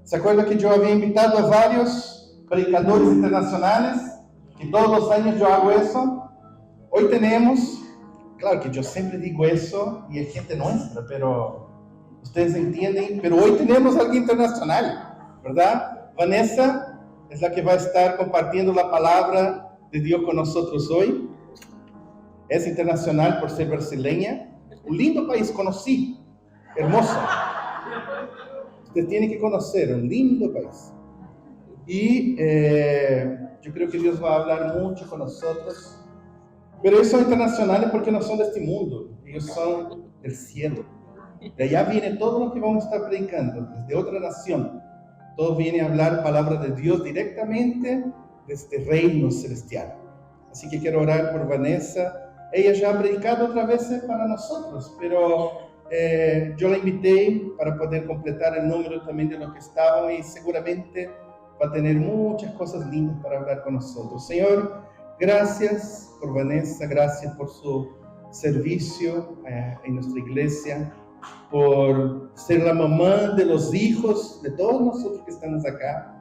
¿Se acuerda que yo había invitado a varios predicadores internacionales? Que todos los años yo hago eso. Hoy tenemos, claro que yo siempre digo eso y es gente nuestra, pero ustedes entienden, pero hoy tenemos algo internacional, ¿verdad? Vanessa es la que va a estar compartiendo la palabra de Dios con nosotros hoy. Es internacional por ser brasileña. Un lindo país, conocí, hermoso. Usted tiene que conocer, un lindo país. Y yo creo que Dios va a hablar mucho con nosotros. Pero ellos son internacionales porque no son de este mundo, ellos son del cielo. De allá viene todo lo que vamos a estar predicando, desde otra nación. Todo viene a hablar palabra de Dios directamente de este reino celestial. Así que quiero orar por Vanessa. Ella ya ha predicado otras veces para nosotros, pero yo la invité para poder completar el número también de los que estaban y seguramente va a tener muchas cosas lindas para hablar con nosotros. Señor, gracias por Vanessa, gracias por su servicio en nuestra iglesia, por ser la mamá de los hijos de todos nosotros que estamos acá,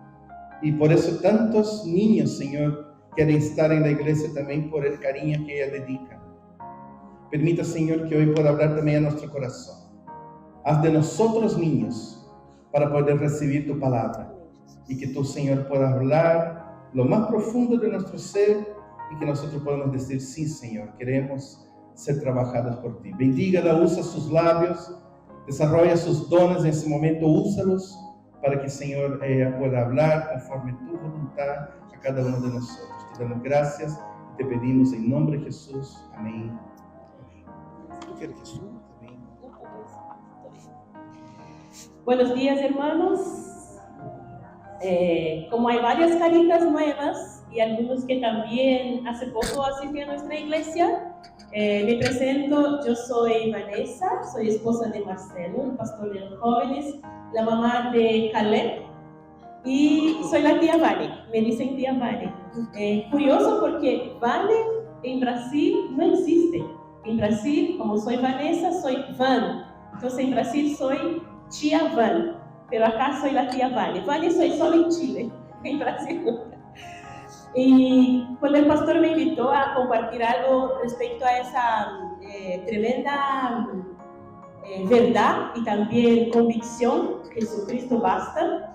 y por eso tantos niños, Señor, quieren estar en la iglesia también por el cariño que ella dedica. Permita, Señor, que hoy pueda hablar también a nuestro corazón. Haz de nosotros niños para poder recibir tu palabra y que tú, Señor, puedas hablar lo más profundo de nuestro ser y que nosotros podamos decir, sí, Señor, queremos ser trabajados por ti. Bendígala, usa sus labios, desarrolla sus dones en ese momento, úsalos para que, Señor, ella pueda hablar conforme tu voluntad a cada uno de nosotros. Te damos gracias y te pedimos en nombre de Jesús. Amén. ¿Tú quieres Jesús? Amén. Buenos días, hermanos. Como hay varias caritas nuevas y algunos que también hace poco asistieron a nuestra iglesia, me presento. Yo soy Vanessa, soy esposa de Marcelo, el pastor de los jóvenes, la mamá de Caleb, y soy la tía Vane. Me dicen tía Vane. Curioso porque Vane en Brasil no existe. En Brasil, como soy Vanessa, soy Van. Entonces en Brasil soy tía Van, pero acá soy la tía Vane. Vane soy solo en Chile, en Brasil. Y cuando el pastor me invitó a compartir algo respecto a esa tremenda verdad y también convicción, Jesucristo basta,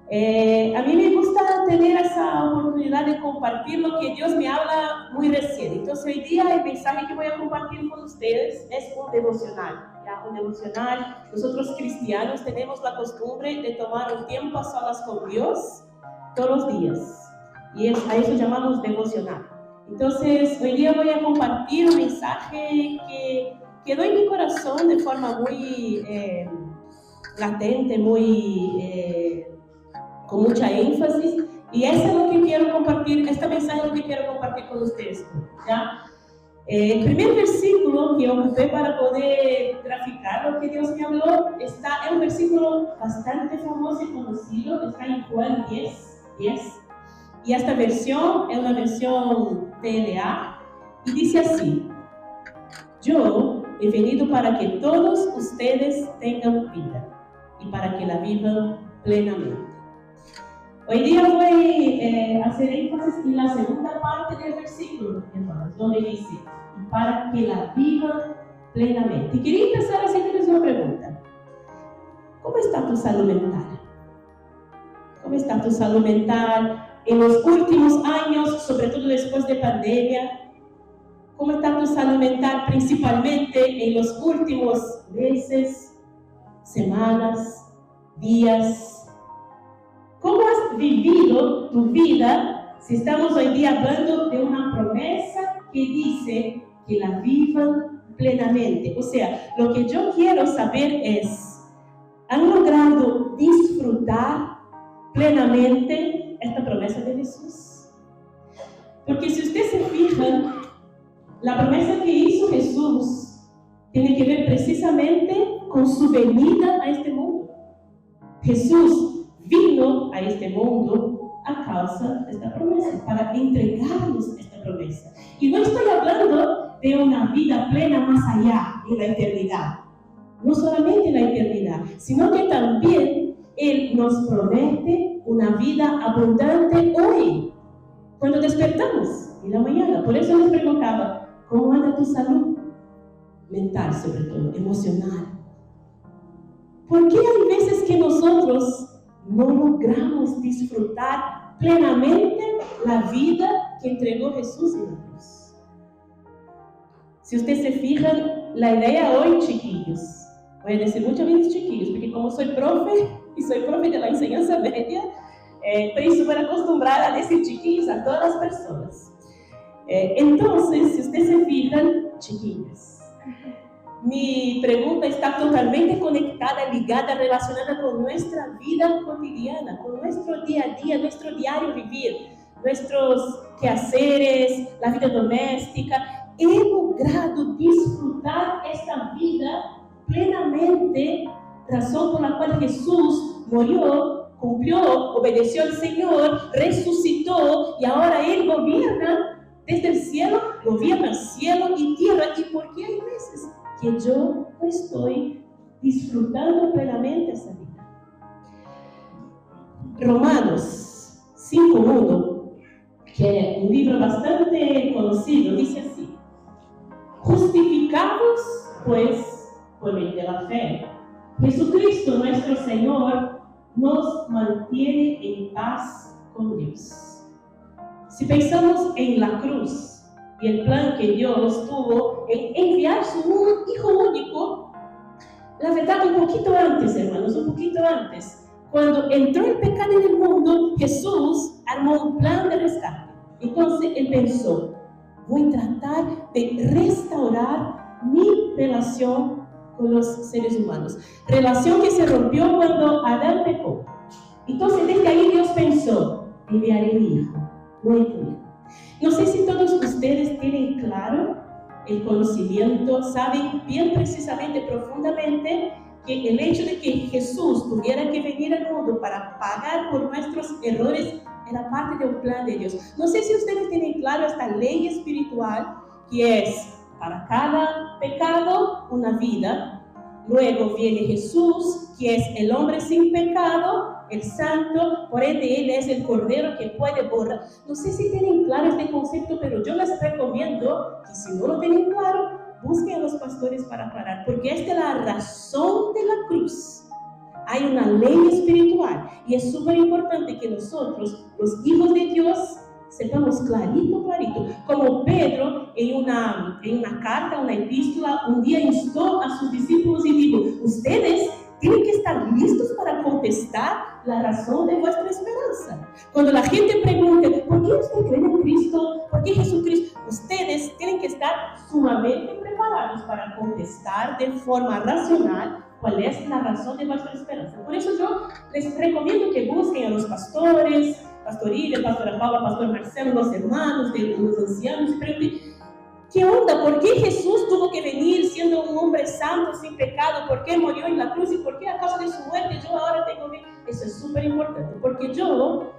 a mí me gusta tener esa oportunidad de compartir lo que Dios me habla muy recién. Entonces hoy día el mensaje que voy a compartir con ustedes es un devocional. ¿Ya? Un devocional. Nosotros cristianos tenemos la costumbre de tomar un tiempo a solas con Dios todos los días. Y a eso llamamos devocional. Entonces, hoy día voy a compartir un mensaje que quedó en mi corazón de forma muy latente, con mucha énfasis. Y eso es lo que quiero compartir, este mensaje es lo que quiero compartir con ustedes. ¿Ya? El primer versículo que ocupé para poder graficar lo que Dios me habló es un versículo bastante famoso y conocido, está en Juan 10. Y esta versión es una versión TLA y dice así: yo he venido para que todos ustedes tengan vida y para que la vivan plenamente. Hoy día voy a hacer énfasis en la segunda parte del versículo, hermanos, donde dice, y para que la vivan plenamente. Y quería empezar haciéndoles una pregunta. ¿Cómo está tu salud mental? ¿Cómo está tu salud mental en los últimos años, sobre todo después de pandemia? ¿Cómo está tu salud mental principalmente en los últimos meses, semanas, días? ¿Cómo has vivido tu vida si estamos hoy día hablando de una promesa que dice que la vivan plenamente? O sea, lo que yo quiero saber es, ¿han logrado disfrutar plenamente esta promesa de Jesús? Porque si ustedes se fijan, la promesa que hizo Jesús tiene que ver precisamente con su venida a este mundo. Jesús vino a este mundo a causa de esta promesa, para entregarnos esta promesa. Y no estoy hablando de una vida plena más allá, en la eternidad. No solamente en la eternidad, sino que también Él nos promete una vida abundante hoy, cuando despertamos en la mañana. Por eso les preguntaba, ¿cómo anda tu salud? Mental, sobre todo, emocional. ¿Por qué hay veces que nosotros no logramos disfrutar plenamente la vida que entregó Jesús en la cruz? Si ustedes se fijan, la idea hoy, chiquillos, voy a decir muchas veces chiquillos, porque como soy profe, y soy profe de la enseñanza media, estoy súper acostumbrada a decir chiquillos a todas las personas. Entonces, si ustedes se fijan, chiquillos, mi pregunta está totalmente conectada, ligada, relacionada con nuestra vida cotidiana, con nuestro día a día, nuestro diario vivir, nuestros quehaceres, la vida doméstica. He logrado disfrutar esta vida plenamente, razón por la cual Jesús murió, cumplió, obedeció al Señor, resucitó y ahora Él gobierna desde el cielo, gobierna cielo y tierra. ¿Y por qué hay veces que yo no estoy disfrutando plenamente esa vida? Romanos 5:1, que es un libro bastante conocido, dice así: justificados pues por medio de la fe, Jesucristo nuestro Señor nos mantiene en paz con Dios. Si pensamos en la cruz y el plan que Dios tuvo en enviar su Hijo único, la verdad, un poquito antes, hermanos, un poquito antes, cuando entró el pecado en el mundo, Jesús armó un plan de rescate. Entonces Él pensó, voy a tratar de restaurar mi relación con los seres humanos. Relación que se rompió cuando Adán pecó. Entonces desde ahí Dios pensó, enviaré a mi hijo, no a tu hijo. No sé si todos ustedes tienen claro el conocimiento, saben bien precisamente, profundamente, que el hecho de que Jesús tuviera que venir al mundo para pagar por nuestros errores era parte de un plan de Dios. No sé si ustedes tienen claro esta ley espiritual, que es para cada pecado una vida. Luego viene Jesús, que es el hombre sin pecado, el santo, por ende Él es el cordero que puede borrar. No sé si tienen claro este concepto, pero yo les recomiendo que si no lo tienen claro, busquen a los pastores para aclarar, porque esta es la razón de la cruz. Hay una ley espiritual y es súper importante que nosotros, los hijos de Dios, sepamos clarito, clarito. Como Pedro en una carta, una epístola, un día instó a sus discípulos y dijo, ustedes tienen que estar listos para contestar la razón de vuestra esperanza. Cuando la gente pregunte, ¿por qué usted cree en Cristo? ¿Por qué Jesucristo? Ustedes tienen que estar sumamente preparados para contestar de forma racional cuál es la razón de vuestra esperanza. Por eso yo les recomiendo que busquen a los pastores, Pastor Ida, Pastora Paula, Pastor Marcelo, los hermanos, los ancianos, y pregunten, ¿qué onda? ¿Por qué Jesús tuvo que venir siendo un hombre santo, sin pecado? ¿Por qué murió en la cruz? ¿Y por qué a causa de su muerte yo ahora tengo que...? Eso es súper importante, porque yo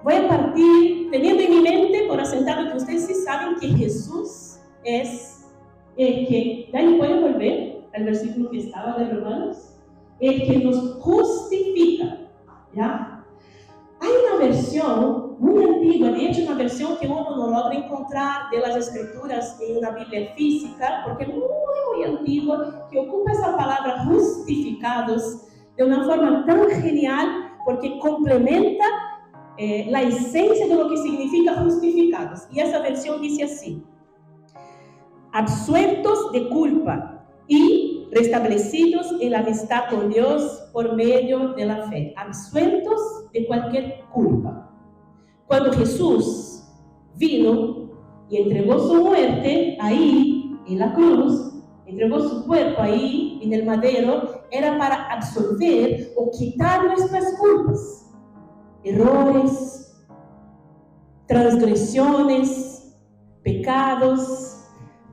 voy a partir teniendo en mi mente, por asentado que ustedes sí saben que Jesús es el que... Dani, ¿puede volver al versículo que estaba de Romanos? El que nos justifica, ¿ya? Hay una versión muy antigua, de hecho una versión que uno no logra encontrar de las escrituras en una Biblia física, porque es muy antigua, que ocupa esa palabra justificados de una forma tan genial, porque complementa la esencia de lo que significa justificados. Y esa versión dice así: absueltos de culpa y restablecidos en la amistad con Dios por medio de la fe, absueltos de cualquier culpa. Cuando Jesús vino y entregó su muerte ahí en la cruz, entregó su cuerpo ahí en el madero, era para absolver o quitar nuestras culpas, errores, transgresiones, pecados.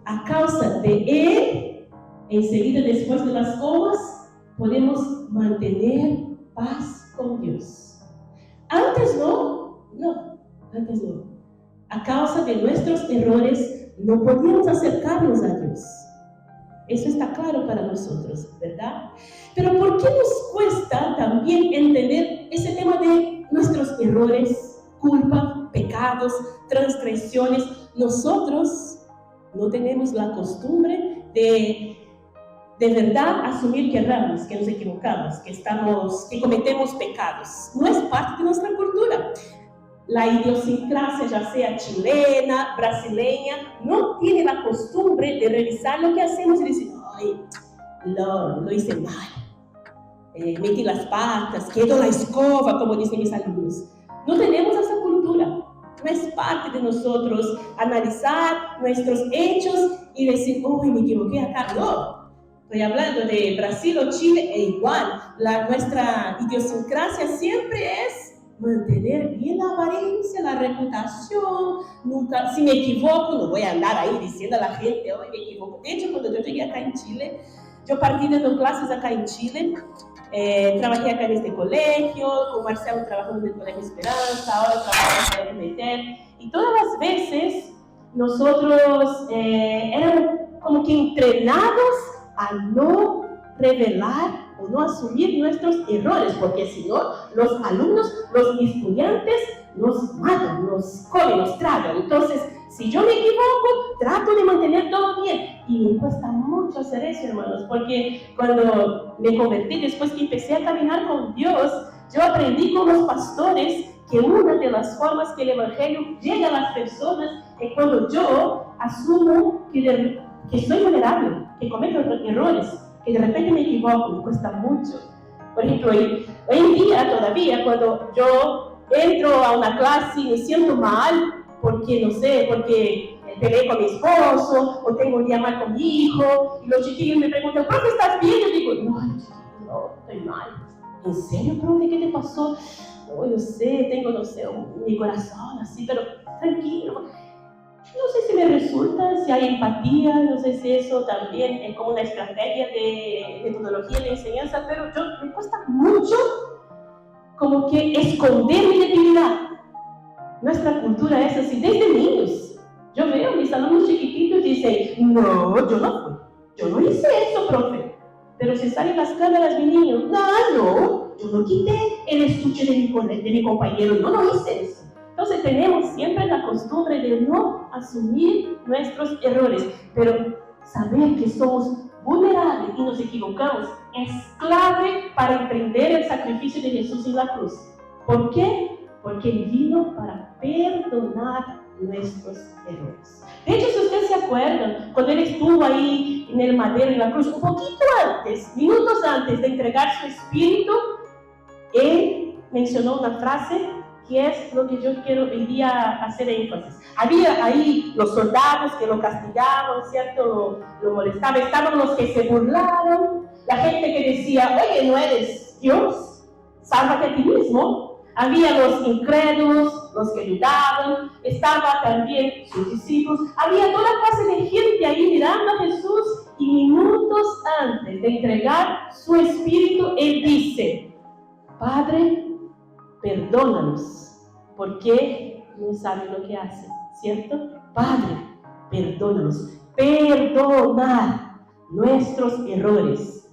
A causa de Él, enseguida después de las comas, podemos mantener paz con Dios. Antes no. A causa de nuestros errores, no podíamos acercarnos a Dios. Eso está claro para nosotros, ¿verdad? Pero ¿por qué nos cuesta también entender errores, culpa, pecados, transgresiones. Nosotros no tenemos la costumbre de verdad asumir que erramos, que nos equivocamos, que cometemos pecados. No es parte de nuestra cultura. La idiosincrasia, ya sea chilena, brasileña, no tiene la costumbre de revisar lo que hacemos y decir, ay, lo hice mal, metí las patas, quedó la escoba, como dicen mis alumnos. No tenemos esa cultura. No es parte de nosotros analizar nuestros hechos y decir, uy, me equivoqué acá. No, estoy hablando de Brasil o Chile, e igual. Nuestra idiosincrasia siempre es mantener bien la apariencia, la reputación. Nunca, si me equivoco, no voy a andar ahí diciendo a la gente, hoy me equivoco. De hecho, cuando yo llegué acá en Chile, yo partí dando clases acá en Chile, trabajé acá en este colegio, con Marcelo trabajamos en el Colegio Esperanza, ahora trabajo en el Colegio Meter, y todas las veces nosotros éramos como que entrenados a no revelar o no asumir nuestros errores, porque si no, los alumnos, los estudiantes nos matan, nos comen, nos tragan. Entonces, si yo me equivoco, trato de mantener todo bien. Y me cuesta mucho hacer eso, hermanos, porque cuando me convertí, después que empecé a caminar con Dios, yo aprendí con los pastores que una de las formas que el Evangelio llega a las personas es cuando yo asumo que soy vulnerable, que cometo errores, que de repente me equivoco, me cuesta mucho. Por ejemplo, hoy en día todavía, cuando yo entro a una clase y me siento mal, porque no sé, porque peleé con mi esposo, o tengo un día mal con mi hijo, y los chiquillos me preguntan, ¿profe, estás bien? Yo digo, no, estoy mal. ¿En serio, profe? ¿Qué te pasó? No sé, tengo, mi corazón así, pero tranquilo. No sé si me resulta, si hay empatía, no sé si eso también es como una estrategia de metodología de enseñanza, pero me cuesta mucho como que esconder mi debilidad. Nuestra cultura es así, desde niños. Yo veo a mis alumnos chiquititos y dicen, no, yo no hice eso, profe. Pero si salen las cámaras, mi niño, no, yo no quité el estuche de mi compañero, no hice eso. Entonces tenemos siempre la costumbre de no asumir nuestros errores, pero saber que somos vulnerables y nos equivocamos es clave para entender el sacrificio de Jesús en la cruz. ¿Por qué? Porque Él vino para perdonar nuestros errores. De hecho, si ustedes se acuerdan, cuando Él estuvo ahí en el madero, en la cruz, un poquito antes, minutos antes de entregar su espíritu, Él mencionó una frase que es lo que yo quiero hoy día hacer énfasis. Había ahí los soldados que lo castigaban, ¿cierto? Lo molestaban, estaban los que se burlaron, la gente que decía, oye, no eres Dios, sálvate a ti mismo. Había los incrédulos, los que dudaban, estaban también sus discípulos, había toda clase de gente ahí mirando a Jesús, y minutos antes de entregar su espíritu, Él dice, Padre, perdónanos, porque no saben lo que hacen, ¿cierto? Padre, perdónanos, perdonar nuestros errores.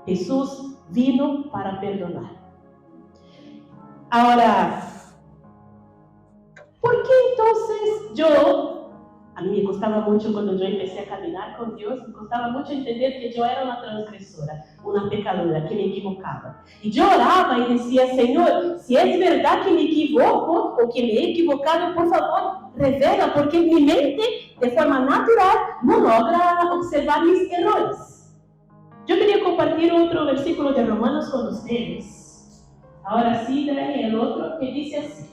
Jesús vino para perdonar. Ahora, ¿por qué entonces a mí me costaba mucho cuando yo empecé a caminar con Dios, me costaba mucho entender que yo era una transgresora, una pecadora, que me equivocaba. Y yo oraba y decía, Señor, si es verdad que me equivoco o que me he equivocado, por favor, revela, porque mi mente, de forma natural, no logra observar mis errores. Yo quería compartir otro versículo de Romanos con ustedes. Ahora sí, trae el otro que dice así.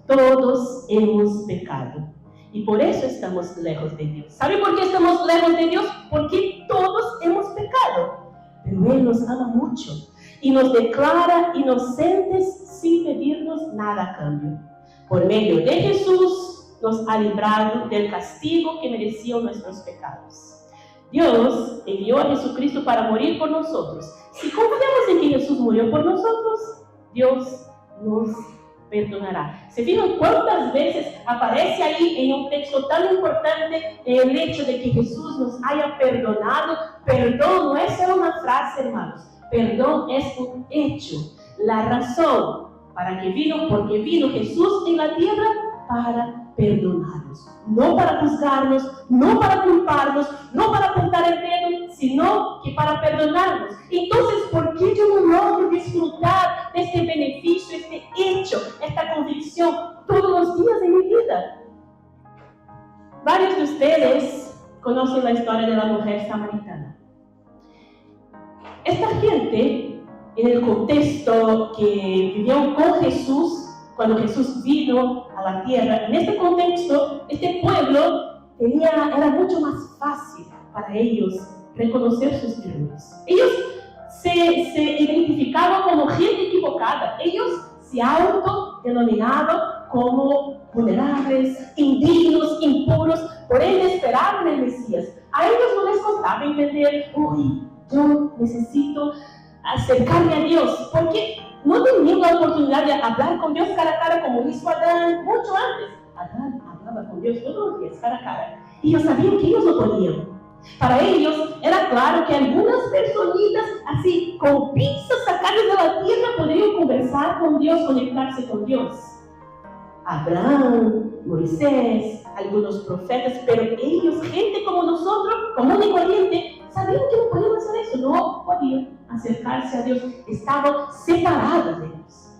Todos hemos pecado y por eso estamos lejos de Dios. ¿Sabe por qué estamos lejos de Dios? Porque todos hemos pecado, pero Él nos ama mucho y nos declara inocentes sin pedirnos nada a cambio. Por medio de Jesús nos ha librado del castigo que merecían nuestros pecados. Dios envió a Jesucristo para morir por nosotros. Si confiamos en que Jesús murió por nosotros, Dios nos perdonará. ¿Se fijan cuántas veces aparece ahí en un texto tan importante el hecho de que Jesús nos haya perdonado? Perdón no es solo una frase, hermanos. Perdón es un hecho. la razón para que vino, porque vino Jesús en la tierra para perdonarnos, no para juzgarnos, no para culparnos, no para apuntar el dedo, sino que para perdonarnos. Entonces, ¿por qué yo no logro disfrutar de este beneficio, este hecho, esta convicción todos los días de mi vida? Varios de ustedes conocen la historia de la mujer samaritana. Esta gente, en el contexto que vivió con Jesús, cuando Jesús vino a la tierra, en este contexto, este pueblo era mucho más fácil para ellos reconocer sus errores. Ellos se identificaban como gente equivocada. Ellos se autodenominaban como vulnerables, indignos, impuros. Por ello esperaban el Mesías. A ellos no les costaba entender, uy, yo necesito acercarme a Dios, porque no tenían la oportunidad de hablar con Dios cara a cara como hizo Adán mucho antes. Adán hablaba con Dios todos los días cara a cara. Y ellos sabían que ellos no podían. Para ellos era claro que algunas personitas así, con pinzas sacadas de la tierra, podrían conversar con Dios, conectarse con Dios. Abraham, Moisés, algunos profetas, pero ellos, gente como nosotros, común y corriente, sabían que no podían hacer eso, no podían acercarse a Dios, estaban separados de Dios.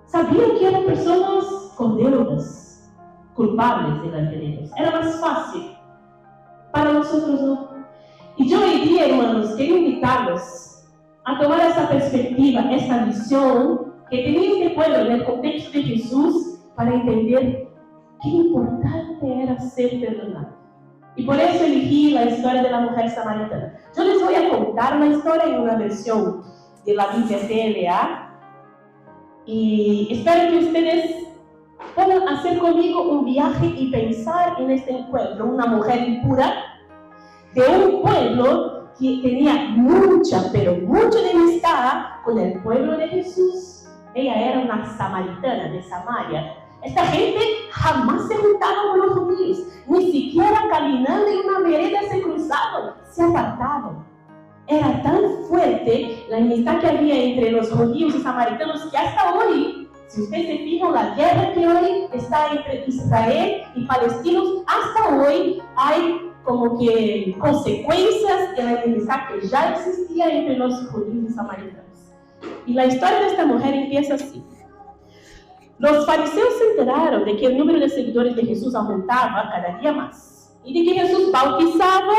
Sabían que eran personas con deudas, culpables delante de Dios. Era más fácil. Para nosotros no. Y yo hoy día, hermanos, quiero invitarlos a tomar esa perspectiva, esa visión que tenía este pueblo en el contexto de Jesús para entender qué importante era ser perdonado. Y por eso elegí la historia de la mujer samaritana. Yo les voy a contar la historia en una versión de la Biblia TLA. Y espero que ustedes puedan hacer conmigo un viaje y pensar en este encuentro. Una mujer impura de un pueblo que tenía mucha, pero mucha enemistad con el pueblo de Jesús. Ella era una samaritana de Samaria. Esta gente jamás se juntaron con los judíos, ni siquiera caminando en una vereda se cruzaban, se apartaban. Era tan fuerte la enemistad que había entre los judíos y samaritanos que hasta hoy, si ustedes se fijan, la guerra que hoy está entre Israel y palestinos, hasta hoy hay como que consecuencias de la enemistad que ya existía entre los judíos y samaritanos. Y la historia de esta mujer empieza así. Los fariseos se enteraron de que el número de seguidores de Jesús aumentaba cada día más y de que Jesús bautizaba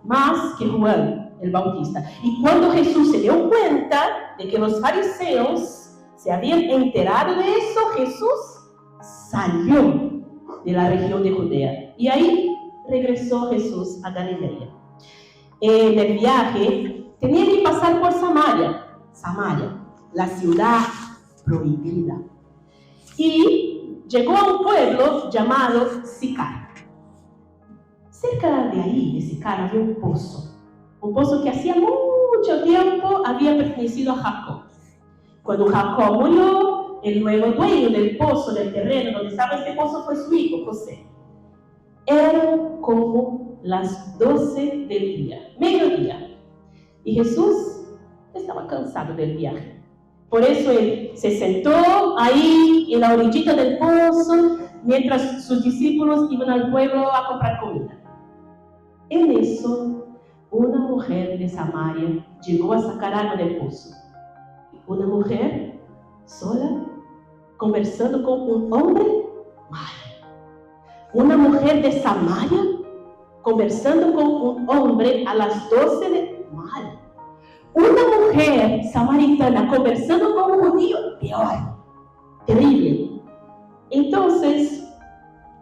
más que Juan el Bautista. Y cuando Jesús se dio cuenta de que los fariseos se habían enterado de eso, Jesús salió de la región de Judea y ahí regresó Jesús a Galilea. En el viaje tenía que pasar por Samaria, la ciudad prohibida. Y llegó a un pueblo llamado Sicar. Cerca de ahí, de Sicar, había un pozo que hacía mucho tiempo había pertenecido a Jacob. Cuando Jacob murió, el nuevo dueño del pozo, del terreno donde estaba este pozo, fue su hijo José. Eran como las 12 del día, mediodía. Y Jesús estaba cansado del viaje. Por eso él se sentó ahí en la orillita del pozo mientras sus discípulos iban al pueblo a comprar comida. En eso, una mujer de Samaria llegó a sacar agua del pozo. Una mujer sola, conversando con un hombre malo. Una mujer de Samaria conversando con un hombre a las 12 de mal. Una mujer samaritana conversando con un judío, peor, terrible. Entonces,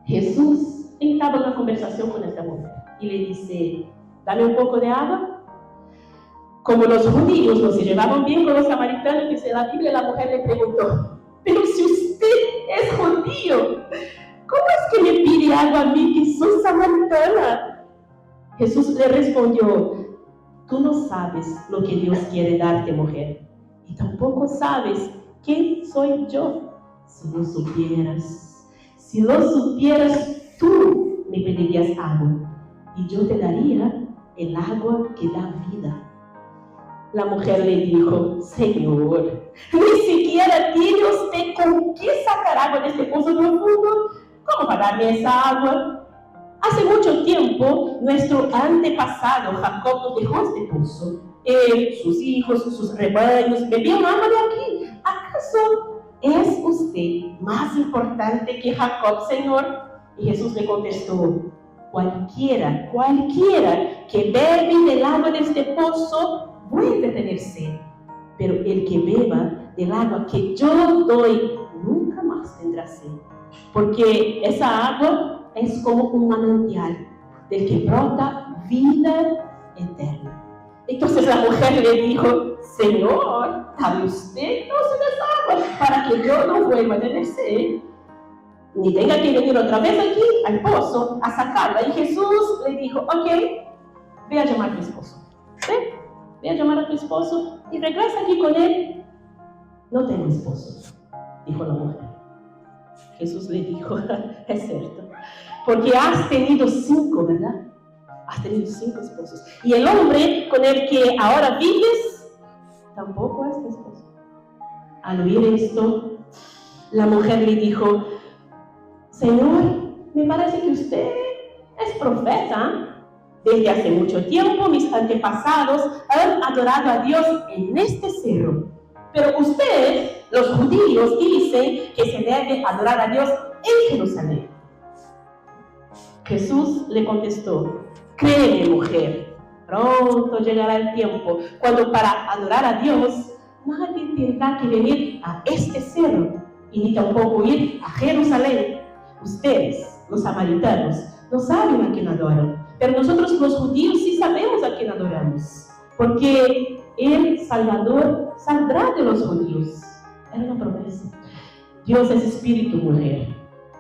Jesús entabla una conversación con esta mujer y le dice, dame un poco de agua. Como los judíos no se llevaban bien con los samaritanos, dice la Biblia, la mujer le preguntó, pero si usted es judío, ¿cómo es que me pide agua a mí que soy samaritana? Jesús le respondió, tú no sabes lo que Dios quiere darte, mujer, y tampoco sabes quién soy yo. Si lo supieras, tú me pedirías agua, y yo te daría el agua que da vida. La mujer le dijo, Señor, ni siquiera tiene usted con qué sacar agua de este pozo profundo. ¿Cómo va a darme esa agua? Hace mucho tiempo, nuestro antepasado Jacob nos dejó este pozo. Él, sus hijos, sus rebaños, bebían agua de aquí. ¿Acaso es usted más importante que Jacob, Señor? Y Jesús le contestó, cualquiera que bebe del agua de este pozo vuelve a tener sed, pero el que beba del agua que yo doy nunca más tendrá sed, porque esa agua es como un manantial del que brota vida eterna. Entonces la mujer le dijo, Señor, dame usted entonces esa agua para que yo no vuelva a tener sed, ni tenga que venir otra vez aquí al pozo a sacarla. Y Jesús le dijo, ok, ve a llamar a tu esposo. Ve a llamar a tu esposo y regresa aquí con él. No tengo esposo, dijo la mujer. Jesús le dijo, es cierto, porque has tenido 5, ¿verdad? Has tenido 5 esposos. Y el hombre con el que ahora vives tampoco es tu esposo. Al oír esto, la mujer le dijo, Señor, me parece que usted es profeta. Desde hace mucho tiempo mis antepasados han adorado a Dios en este cerro. Pero ustedes, los judíos, dicen que se debe adorar a Dios en Jerusalén. Jesús le contestó, créeme, mujer, pronto llegará el tiempo cuando para adorar a Dios nadie tendrá que venir a este cerro y ni tampoco ir a Jerusalén. Ustedes, los samaritanos, no saben a quién adoran, pero nosotros los judíos sí sabemos a quién adoramos, porque el Salvador saldrá de los judíos. Era una promesa. Dios es espíritu, mujer,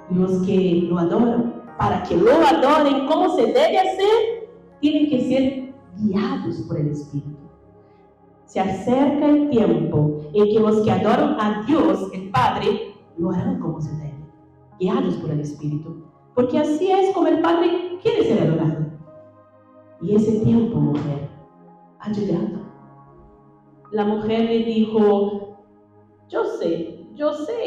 y los que lo adoran, para que lo adoren como se debe hacer, tienen que ser guiados por el Espíritu. Se acerca el tiempo en que los que adoran a Dios, el Padre, lo harán como se debe, guiados por el Espíritu, porque así es como el Padre quiere ser adorado. Y ese tiempo, mujer, ha llegado. La mujer le dijo, yo sé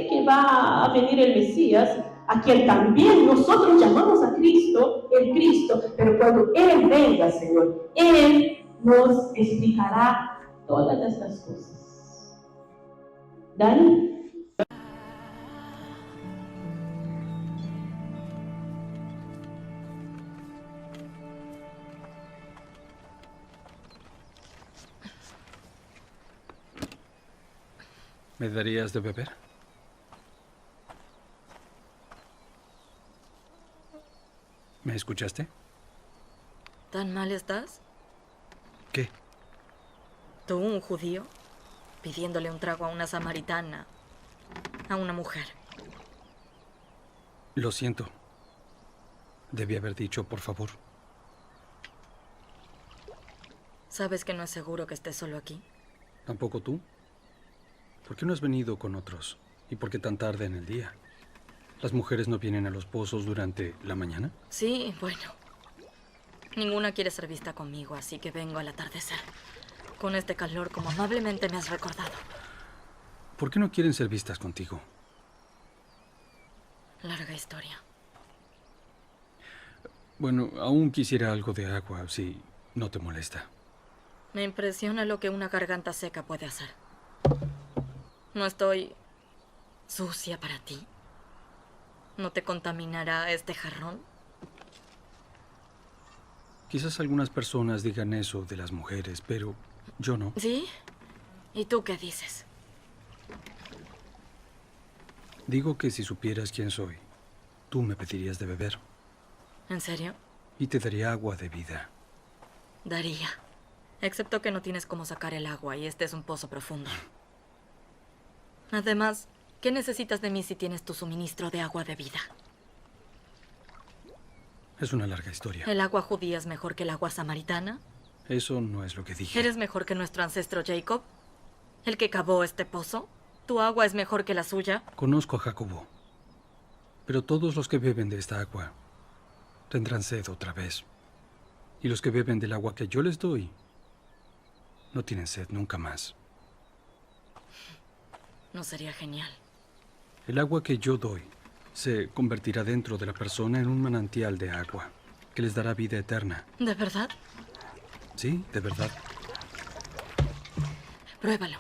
que va a venir el Mesías, a quien también nosotros llamamos a Cristo, el Cristo, pero cuando Él venga, Señor, Él nos explicará todas estas cosas. Dani. ¿Me darías de beber? ¿Me escuchaste? ¿Tan mal estás? ¿Qué? Tú, un judío, pidiéndole un trago a una samaritana, a una mujer. Lo siento. Debí haber dicho, por favor. ¿Sabes que no es seguro que estés solo aquí? ¿Tampoco tú? ¿Por qué no has venido con otros? ¿Y por qué tan tarde en el día? ¿Las mujeres no vienen a los pozos durante la mañana? Sí, bueno. Ninguna quiere ser vista conmigo, así que vengo al atardecer. Con este calor, como amablemente me has recordado. ¿Por qué no quieren ser vistas contigo? Larga historia. Bueno, aún quisiera algo de agua, si no te molesta. Me impresiona lo que una garganta seca puede hacer. ¿No estoy sucia para ti? ¿No te contaminará este jarrón? Quizás algunas personas digan eso de las mujeres, pero yo no. ¿Sí? ¿Y tú qué dices? Digo que si supieras quién soy, tú me pedirías de beber. ¿En serio? Y te daría agua de vida. Daría. Excepto que no tienes cómo sacar el agua y este es un pozo profundo. Además, ¿qué necesitas de mí si tienes tu suministro de agua de vida? Es una larga historia. ¿El agua judía es mejor que el agua samaritana? Eso no es lo que dije. ¿Eres mejor que nuestro ancestro Jacob? ¿El que cavó este pozo? ¿Tu agua es mejor que la suya? Conozco a Jacobo. Pero todos los que beben de esta agua tendrán sed otra vez. Y los que beben del agua que yo les doy No tienen sed nunca más. ¿No sería genial? El agua que yo doy se convertirá dentro de la persona en un manantial de agua que les dará vida eterna. ¿De verdad? Sí, de verdad. Pruébalo.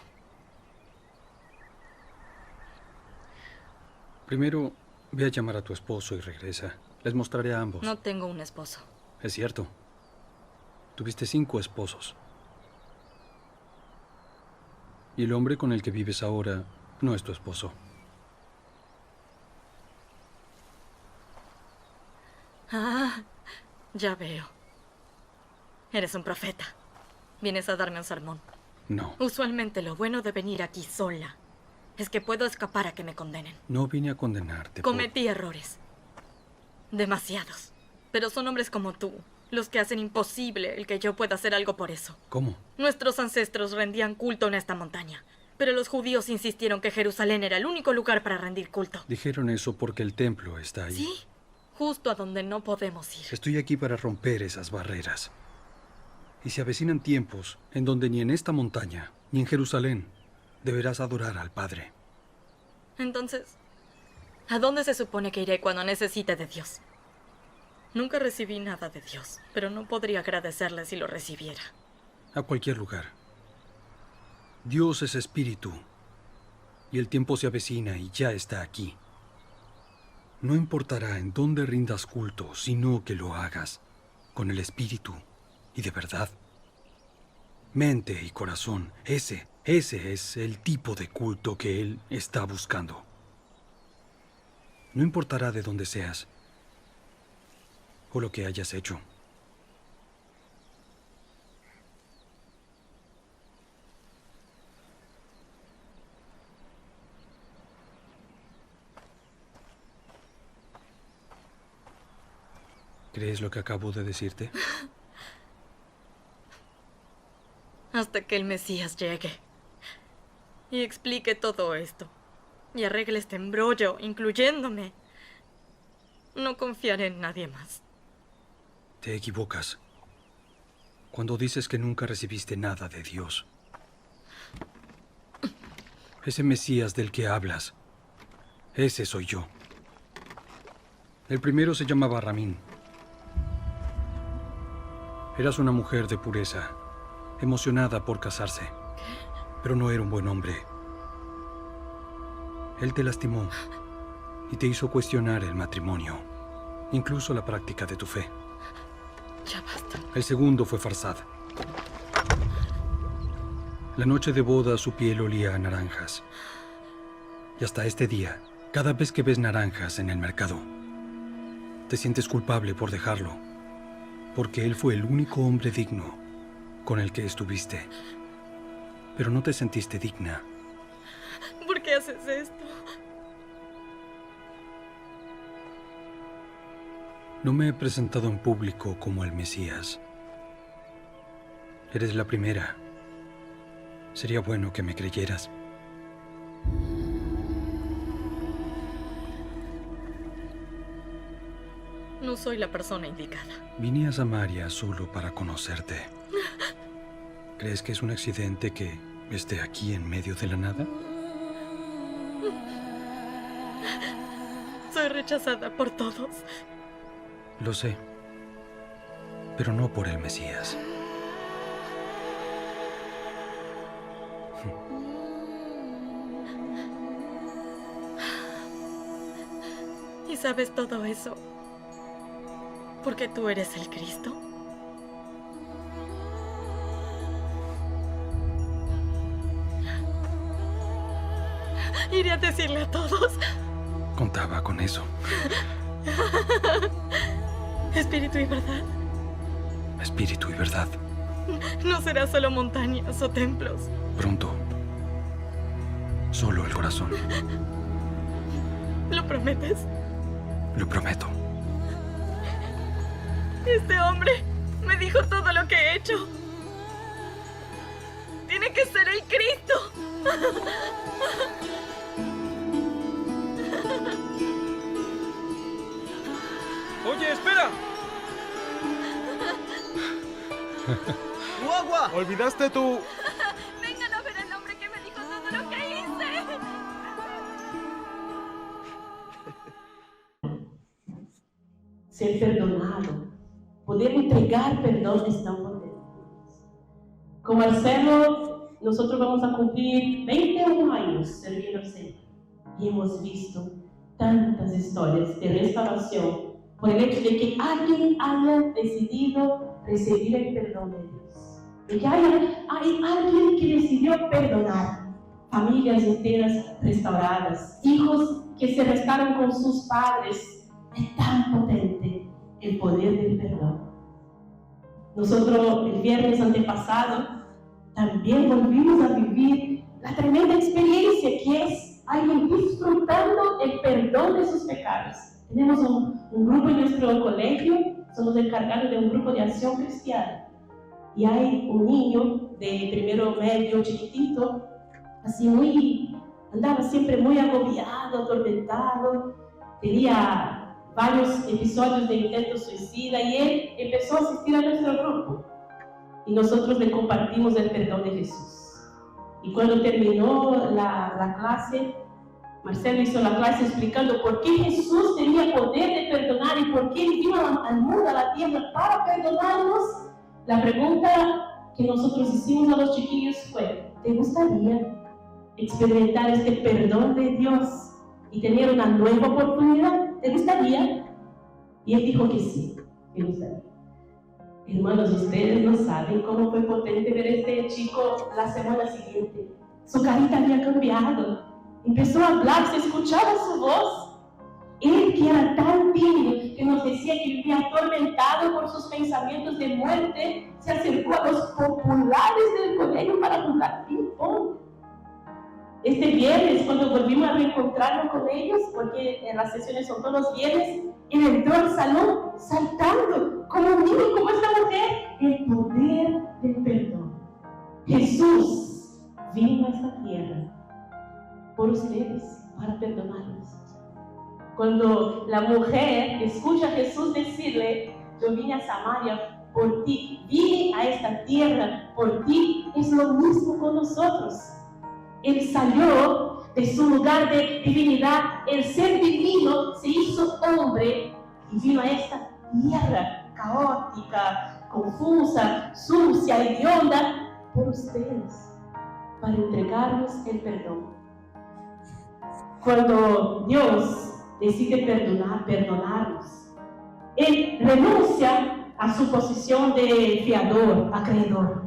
Primero, ve a llamar a tu esposo y regresa. Les mostraré a ambos. No tengo un esposo. Es cierto. Tuviste 5 esposos. Y el hombre con el que vives ahora no es tu esposo. Ah, ya veo. Eres un profeta. Vienes a darme un sermón. No. Usualmente lo bueno de venir aquí sola es que puedo escapar a que me condenen. No vine a condenarte. Cometí errores. Demasiados. Pero son hombres como tú los que hacen imposible el que yo pueda hacer algo por eso. ¿Cómo? Nuestros ancestros rendían culto en esta montaña, pero los judíos insistieron que Jerusalén era el único lugar para rendir culto. Dijeron eso porque el templo está ahí. Sí, justo a donde no podemos ir. Estoy aquí para romper esas barreras. Y se avecinan tiempos en donde ni en esta montaña, ni en Jerusalén, deberás adorar al Padre. Entonces, ¿a dónde se supone que iré cuando necesite de Dios? Nunca recibí nada de Dios, pero no podría agradecerle si lo recibiera. A cualquier lugar. Dios es espíritu, y el tiempo se avecina y ya está aquí. No importará en dónde rindas culto, sino que lo hagas con el espíritu y de verdad. Mente y corazón, ese es el tipo de culto que Él está buscando. No importará de dónde seas o lo que hayas hecho. ¿Crees lo que acabo de decirte? Hasta que el Mesías llegue y explique todo esto y arregle este embrollo, incluyéndome, no confiaré en nadie más. Te equivocas cuando dices que nunca recibiste nada de Dios. Ese Mesías del que hablas, ese soy yo. El primero se llamaba Ramín. Eras una mujer de pureza, emocionada por casarse, pero no era un buen hombre. Él te lastimó y te hizo cuestionar el matrimonio, incluso la práctica de tu fe. Ya basta. El segundo fue Farsad. La noche de boda su piel olía a naranjas. Y hasta este día, cada vez que ves naranjas en el mercado, te sientes culpable por dejarlo, porque él fue el único hombre digno con el que estuviste. Pero no te sentiste digna. ¿Por qué haces esto? No me he presentado en público como el Mesías. Eres la primera. Sería bueno que me creyeras. No soy la persona indicada. Vine a Samaria solo para conocerte. ¿Crees que es un accidente que esté aquí en medio de la nada? Soy rechazada por todos. Lo sé, pero no por el Mesías. ¿Y sabes todo eso porque tú eres el Cristo? Iré a decirle a todos. Contaba con eso. Espíritu y verdad. Espíritu y verdad. No será solo montañas o templos. Pronto. Solo el corazón. ¿Lo prometes? Lo prometo. Este hombre me dijo todo lo que he hecho. Tiene que ser el Cristo. Oye, espera. ¡Tu agua! ¿Olvidaste tu ser perdonado, poder entregar perdón es tan potente. Con Marcelo, nosotros vamos a cumplir 21 años servindo al Señor y hemos visto tantas historias de restauración por el hecho de que alguien haya decidido recibir el perdón de Dios, de que hay alguien que decidió perdonar, familias enteras restauradas, hijos que se restaron con sus padres. Es tan potente el poder del perdón. Nosotros el viernes antepasado también volvimos a vivir la tremenda experiencia que es alguien disfrutando el perdón de sus pecados. Tenemos un grupo en nuestro colegio, somos encargados de un grupo de acción cristiana. Y hay un niño de primero medio, chiquitito, así andaba siempre muy agobiado, atormentado, tenía varios episodios de intento suicida y él empezó a asistir a nuestro grupo. Y nosotros le compartimos el perdón de Jesús. Y cuando terminó la clase, Marcelo hizo la clase explicando por qué Jesús tenía poder de perdonar y por qué Él vino al mundo, a la tierra, para perdonarnos. La pregunta que nosotros hicimos a los chiquillos fue: ¿te gustaría experimentar este perdón de Dios y tener una nueva oportunidad? ¿Te gustaría? Y él dijo que sí, que gustaría. Hermanos, ustedes no saben cómo fue potente ver a este chico la semana siguiente. Su carita había cambiado. Empezó a hablar, se escuchaba su voz. Él, que era tan tímido, que nos decía que vivía atormentado por sus pensamientos de muerte, se acercó a los populares del colegio para jugar ping-pong. Este viernes, cuando volvimos a reencontrarnos con ellos, porque las sesiones son todos los viernes, él entró al salón saltando como un niño, como esta mujer. El poder del perdón. Jesús vino a esta tierra por ustedes, para perdonarlos. Cuando la mujer escucha a Jesús decirle: yo vine a Samaria por ti, vine a esta tierra por ti, es lo mismo con nosotros. Él salió de su lugar de divinidad, el ser divino se hizo hombre y vino a esta tierra caótica, confusa, sucia, hedionda, por ustedes, para entregarnos el perdón. Cuando Dios decide perdonarnos, Él renuncia a su posición de fiador, acreedor,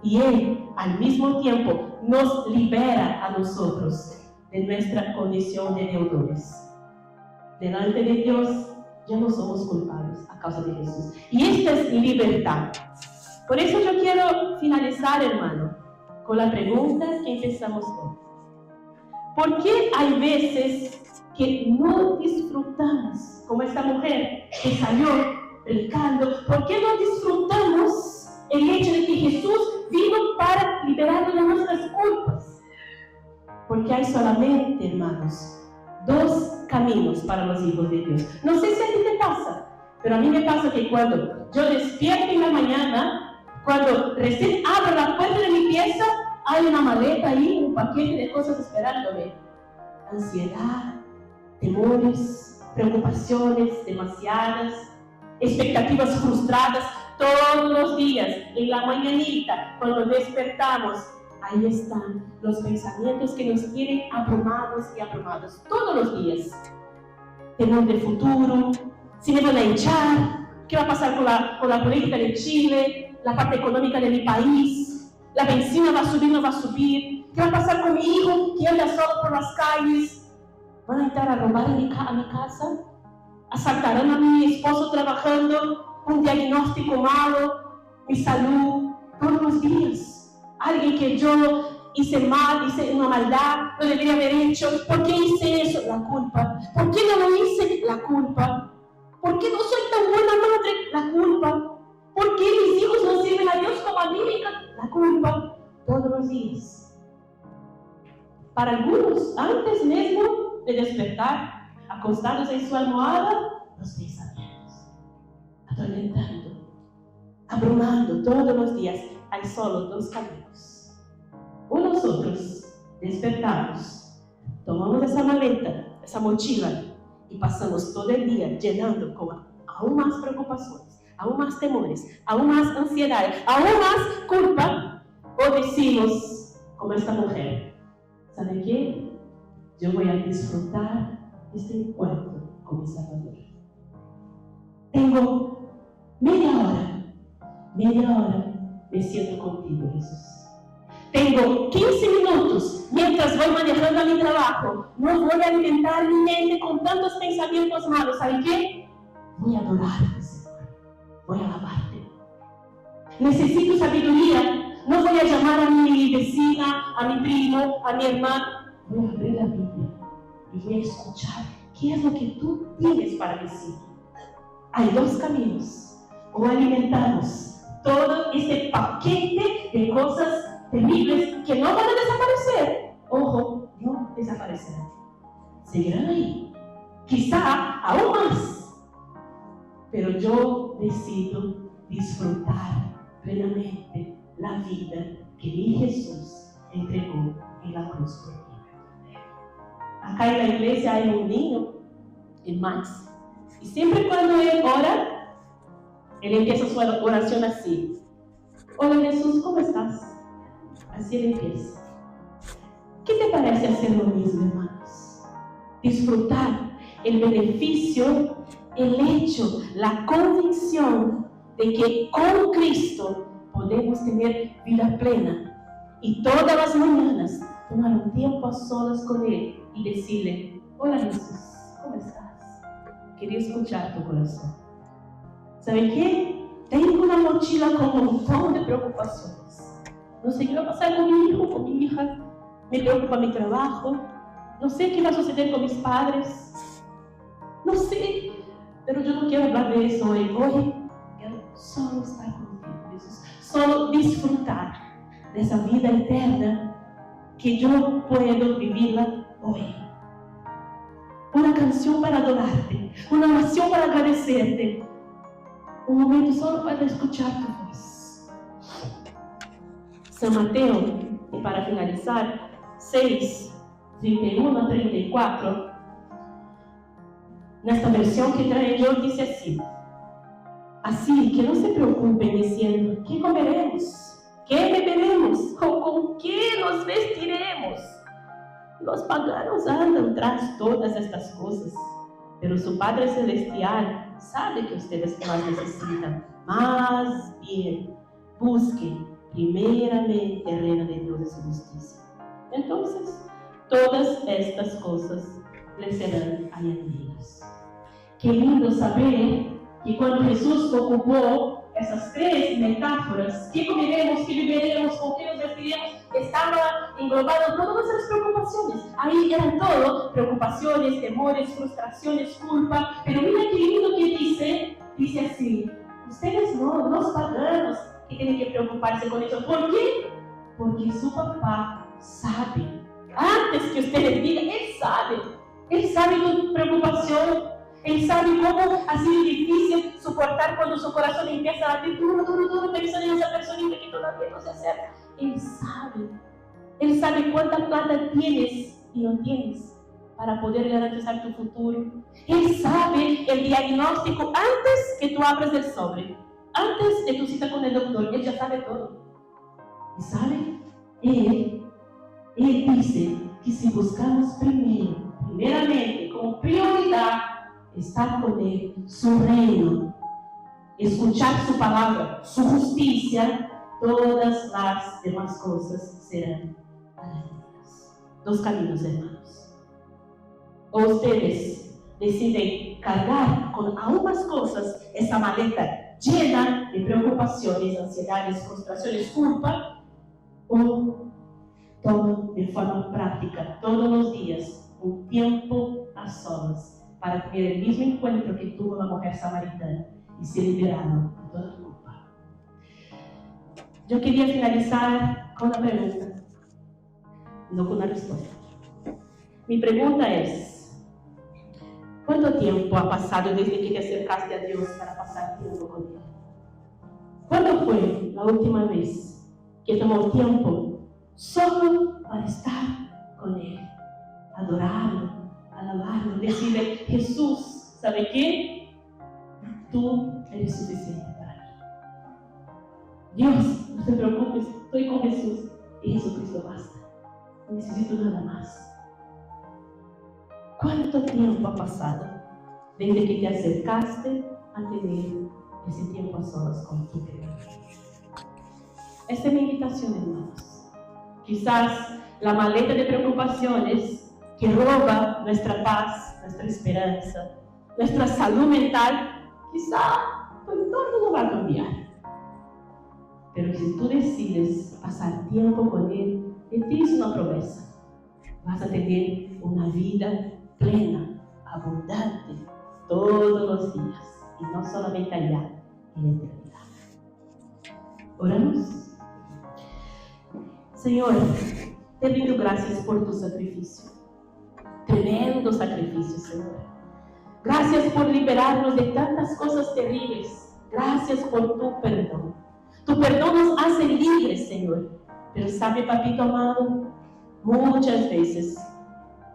y Él al mismo tiempo nos libera a nosotros de nuestra condición de deudores. Delante de Dios ya no somos culpables a causa de Jesús. Y esta es libertad. Por eso yo quiero finalizar, hermano, con la pregunta que empezamos hoy. ¿Por qué hay veces que no disfrutamos, como esta mujer que salió predicando? ¿Por qué no disfrutamos el hecho de que Jesús vino para liberarnos de nuestras culpas? Porque hay solamente, hermanos, dos caminos para los hijos de Dios. No sé si a ti te pasa, pero a mí me pasa que cuando yo despierto en la mañana, cuando recién abro la puerta de mi pieza, hay una maleta ahí, un paquete de cosas esperándome. Ansiedad, temores, preocupaciones demasiadas, expectativas frustradas. Todos los días, en la mañanita, cuando despertamos, ahí están los pensamientos que nos tienen abrumados y abrumados. Todos los días. Temor del futuro, si me van a echar, qué va a pasar con la política de Chile, la parte económica de mi país, la benzina va a subir, no va a subir, qué va a pasar con mi hijo que anda solo por las calles, van a entrar a robar a mi casa, asaltarán a mi esposo trabajando, un diagnóstico malo, mi salud, todos los días. Alguien que yo hice mal, hice una maldad, no debería haber hecho. ¿Por qué hice eso? La culpa. ¿Por qué no lo hice? La culpa. ¿Por qué no soy tan buena madre? La culpa. ¿Por qué mis hijos no sirven a Dios como a mí? La culpa. Todos los días. Para algunos, antes mismo de despertar, acostados en su almohada, los pensamientos, atormentando, abrumando todos los días. Hay solo dos caminos. O nosotros despertamos, tomamos esa maleta, esa mochila y pasamos todo el día llenando con aún más preocupaciones, aún más temores, aún más ansiedad, aún más culpa, o decimos, como esta mujer, ¿sabe qué? Yo voy a disfrutar este encuentro con mi Salvador. Tengo media hora me siento contigo, Jesús. Tengo 15 minutos mientras voy manejando a mi trabajo. No voy a alimentar mi mente con tantos pensamientos malos. ¿Sabe qué? Voy a adorarte, Señor. Voy a alabarte. Necesito sabiduría. No voy a llamar a mi vecina, a mi primo, a mi hermano. Voy a abrir la Biblia y voy a escuchar qué es lo que tú tienes para decir. Hay dos caminos. O alimentamos todo este paquete de cosas terribles que no van a desaparecer. Ojo, no desaparecerán. Seguirán ahí. Quizá aún más. Pero yo decido disfrutar plenamente la vida que mi Jesús entregó en la cruz por mí. Acá en la iglesia hay un niño, el Max, y siempre cuando él ora, él empieza su oración así: hola Jesús, ¿cómo estás? Así él empieza. ¿Qué te parece hacer lo mismo, hermanos? Disfrutar el beneficio, el hecho, la convicción de que con Cristo podemos tener vida plena y todas las mañanas tomar un tiempo a solas con Él y decirle: hola Jesús, ¿cómo estás? Quería escuchar tu corazón. ¿Saben qué? Tengo una mochila con un montón de preocupaciones. No sé qué va a pasar con mi hijo, con mi hija. Me preocupa mi trabajo. No sé qué va a suceder con mis padres. No sé, pero yo no quiero hablar de eso hoy. Hoy quiero solo estar contigo, Jesús. Solo disfrutar de esa vida eterna que yo puedo vivirla hoy. Una canción para adorarte, una oración para agradecerte, un momento solo para escuchar tu voz. San Mateo, y para finalizar, 6, 31 a 34, nesta versión que trae yo, dice así: así que no se preocupen diciendo, ¿qué comeremos? ¿Qué beberemos? ¿O con qué nos vestiremos? Los paganos andan tras todas estas cosas, pero su Padre Celestial sabe que ustedes más necesitan. Más bien, busquen primeramente el reino de Dios y su justicia. Entonces, todas estas cosas les serán añadidas. Qué lindo saber que cuando Jesús ocupó esas tres metáforas, ¿qué comeremos, qué beberemos, con qué nos vestiremos?, estaba englobado todas nuestras preocupaciones. Ahí eran todo: preocupaciones, temores, frustraciones, culpa. Pero mira qué lindo que dice así: ustedes no, los paganos, que tienen que preocuparse con eso. ¿Por qué? Porque su papá sabe. Antes que ustedes digan, Él sabe tu preocupación. Él sabe cómo ha sido difícil soportar cuando su corazón empieza a latir duro, pensando en esa personita que todavía no se acerca. Él sabe cuánta plata tienes y no tienes para poder garantizar tu futuro. Él sabe el diagnóstico antes que tú abras el sobre, antes de tu cita con el doctor. Él ya sabe todo. Y sabe, Él dice que si buscamos primeramente, como prioridad, estar con Él, su reino, escuchar su palabra, su justicia, todas las demás cosas serán añadidas. Dos caminos, hermanos. O ustedes deciden cargar con aún más cosas esa maleta llena de preocupaciones, ansiedades, frustraciones, culpa, o toman de forma práctica todos los días un tiempo a solas para tener el mismo encuentro que tuvo la mujer samaritana y ser liberado de toda culpa. Yo quería finalizar con una pregunta, no con una respuesta. Mi pregunta es: ¿cuánto tiempo ha pasado desde que te acercaste a Dios para pasar tiempo con Él? ¿Cuándo fue la última vez que tomó tiempo solo para estar con Él, adorarlo, alabarlo, decirle: Jesús, ¿sabe qué? tú eres suficiente para mí. Dios, no te preocupes, estoy con Jesús y Jesucristo basta. No necesito nada más. ¿Cuánto tiempo ha pasado desde que te acercaste a tener ese tiempo a solas con tu Creador? Esta es mi invitación, hermanos. Quizás la maleta de preocupaciones que roba nuestra paz, nuestra esperanza, nuestra salud mental, quizá tu entorno no va a cambiar. Pero si tú decides pasar tiempo con Él, Él te hizo una promesa. Vas a tener una vida plena, abundante, todos los días, y no solamente allá, en la eternidad. Oramos. Señor, te rindo gracias por tu sacrificio. Tremendo sacrificio, Señor. Gracias por liberarnos de tantas cosas terribles. Gracias por tu perdón. Tu perdón nos hace libres, Señor. Pero sabe, papito amado, muchas veces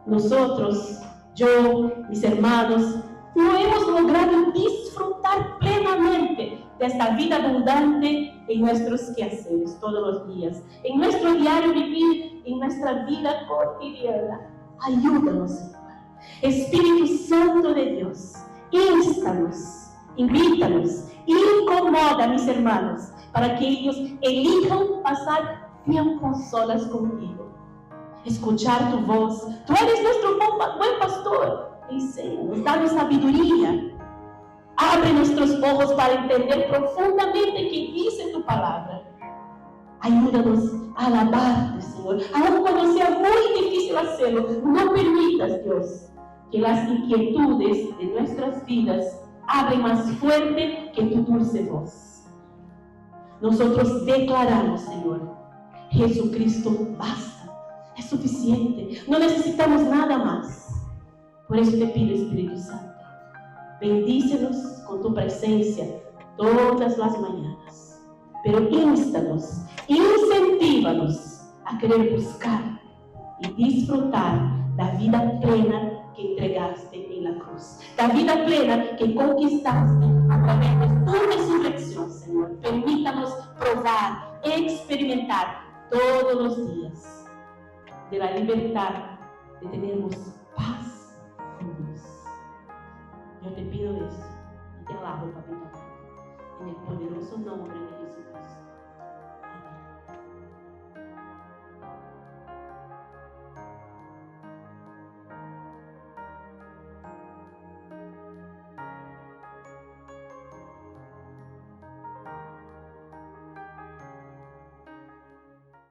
nosotros, yo, mis hermanos, no hemos logrado disfrutar plenamente de esta vida abundante en nuestros quehaceres todos los días, en nuestro diario vivir, en nuestra vida cotidiana. Ayúdanos, Señor. Espíritu Santo de Dios, insta-nos, invítanos, incomoda a mis hermanos para que ellos elijan pasar tiempo solas contigo. Escuchar tu voz. Tú eres nuestro buen pastor. Enséñanos, danos sabiduría. Abre nuestros ojos para entender profundamente qué dice tu palabra. Ayúdanos a alabarte, Señor. Aun cuando sea muy difícil hacerlo, no permitas, Dios, que las inquietudes de nuestras vidas hablen más fuerte que tu dulce voz. Nosotros declaramos, Señor, Jesucristo basta, es suficiente, no necesitamos nada más. Por eso te pido, Espíritu Santo, bendícenos con tu presencia todas las mañanas, pero insta-nos, incentívanos a querer buscar y disfrutar la vida plena que entregaste en la cruz, la vida plena que conquistaste a través de tu resurrección, Señor. Permítanos probar, experimentar todos los días de la libertad de tenernos paz con Dios. Yo te pido eso y te alabo, papito, en el poderoso nombre de Jesucristo.